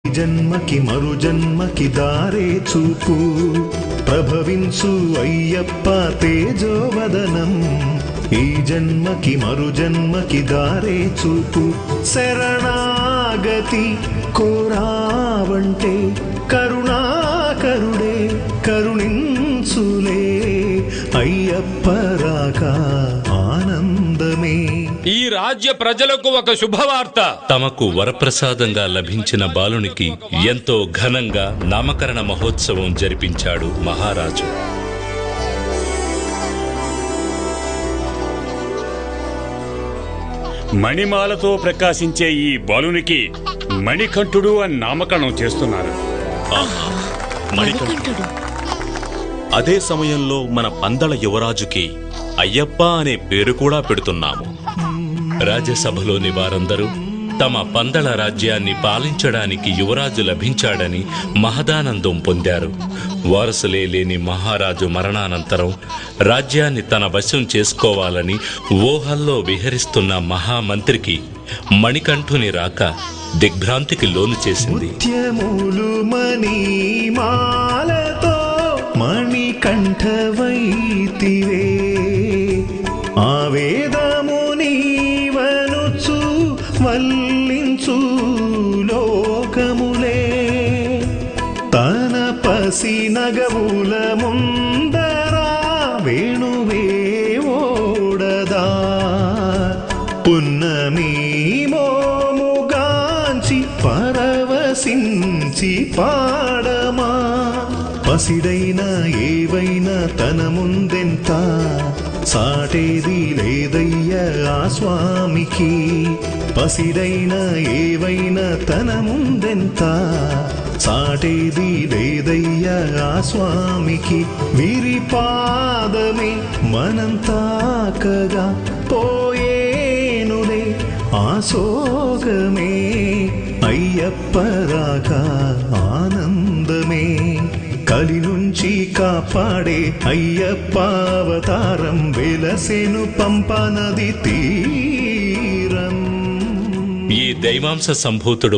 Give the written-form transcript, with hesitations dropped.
జన్మకి మరు జన్మకి దారే చూపు ప్రభవించు అయ్యప్ప తేజోవదనం ఈ జన్మకి మరు జన్మకి దారే చూపు శరణాగతి కోరావంటే కరుణాకరుడే కరుణించులే అయ్యప్ప రాక ఆనందమే. ఈ రాజ్య ప్రజలకు ఒక శుభవార్త. తమకు వరప్రసాదంగా లభించిన బాలునికి ఎంతో ఘనంగా నామకరణ మహోత్సవం జరిపించాడు మహారాజు. మణిమాలతో ప్రకాశించే ఈ బాలునికి మణికంఠుడు అని నామకరణం చేస్తున్నారు. మణికంఠుడు. అదే సమయంలో మన పందల యువరాజుకి అయ్యప్ప అనే పేరు కూడా పెడుతున్నాము. రాజ్యసభలోని వారందరూ తమ పందల రాజ్యాన్ని పాలించడానికి యువరాజు లభించాడని మహదానందం పొందారు. వారసులే లేని మహారాజు మరణానంతరం రాజ్యాన్ని తన వశం చేసుకోవాలని ఊహల్లో విహరిస్తున్న మహామంత్రికి మణికంఠుని రాక దిగ్భ్రాంతికి లోను చేసింది. ముత్యములు మణిమాలతో మణికంఠవైతివే ఆవేదమునివనుచు వల్లించు లోకములే తన పసి నగవుల ముందరా వేణువే ఓడదా పున్నమి మోముగాంచి పరవశించి పాడమా పసిడైనా ఏవైనా తన ముందెంత సాటేది లేదయ్యా ఆ స్వామికి పసిడైనా ఏవైనా తన ముందెంత సాటేది లేదయ్యా ఆ స్వామికి విరిపాదమే మనం తాకగా పోయేనులే ఆ సోగమే అయ్యప్ప రాక ఆనందమే కలి నుంచి కాపాడే అయ్యప్ప అవతారం వెలసెను పంపనది తీరం. ఈ దైవాంశ సంభూతుడు